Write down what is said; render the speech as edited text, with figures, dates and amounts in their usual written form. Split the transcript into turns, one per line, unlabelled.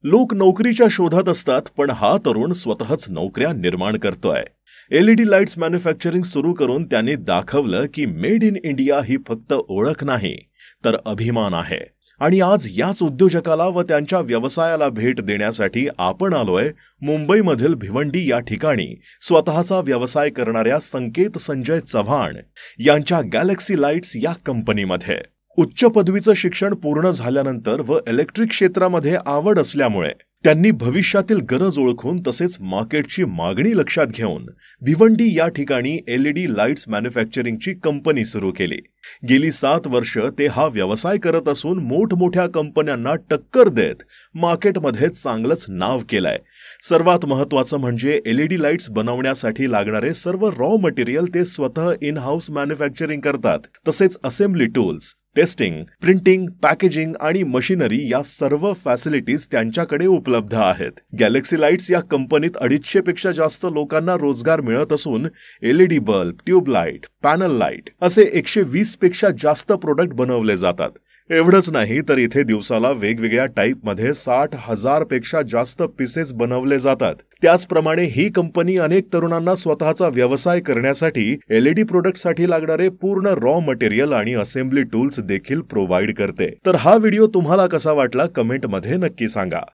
लोक नोकरीच्या शोधात असतात, पण हा तरुण स्वतःच नोकऱ्या निर्माण करतोय. एलईडी लाईट्स मॅन्युफॅक्चरिंग सुरू करून त्यांनी दाखवलं की मेड इन इंडिया ही फक्त ओळख नाही, तर अभिमान आहे. आणि आज याच उद्योजकाला व त्यांच्या व्यवसायाला भेट देण्यासाठी आपण आलोय मुंबईमधील भिवंडी या ठिकाणी स्वतःचा व्यवसाय करणाऱ्या संकेत संजय चव्हाण यांच्या गॅलेक्सी लाईट्स या कंपनीमध्ये. उच्च पदवीचं शिक्षण पूर्ण झाल्यानंतर व इलेक्ट्रिक क्षेत्रामध्ये आवड असल्यामुळे त्यांनी भविष्यातील गरज ओळखून तसेच मार्केटची मागणी लक्षात घेऊन भिवंडी या ठिकाणी एलईडी लाईट्स मॅन्युफॅक्चरिंगची कंपनी सुरू केली. गेली 7 वर्ष ते हा व्यवसाय करत असून मोठमोठ्या कंपन्यांना टक्कर देत मार्केटमध्ये चांगलंच नाव केलंय. सर्वात महत्त्वाचं म्हणजे एलईडी लाईट्स बनवण्यासाठी लागणारे सर्व रॉ मटेरियल ते स्वतः इन हाऊस मॅन्युफॅक्चरिंग करतात. तसेच assembly tools, testing, printing, packaging आणि मशिनरी या सर्व फॅसिलिटीज त्यांच्याकडे उपलब्ध आहेत. गॅलेक्सी लाईट्स या कंपनीत 250 पेक्षा जास्त लोकांना रोजगार मिळत असून LED bulb, tubelight, panel light असे 120 पेक्षा जास्त प्रोडक्ट बनवले जातात. एवढंच नाही तर इथे दिवसाला वेगवेगळ्या टाईपमध्ये 60,000 पेक्षा जास्त पीसेस बनवले जातात. त्याचप्रमाणे ही कंपनी अनेक तरुणांना स्वतःचा व्यवसाय करण्यासाठी एलईडी प्रोडक्टसाठी लागणारे पूर्ण रॉ मटेरियल आणि असेंब्ली टूल्स देखील प्रोव्हाइड करते. तर हा व्हिडिओ तुम्हाला कसा वाटला कमेंटमध्ये नक्की सांगा.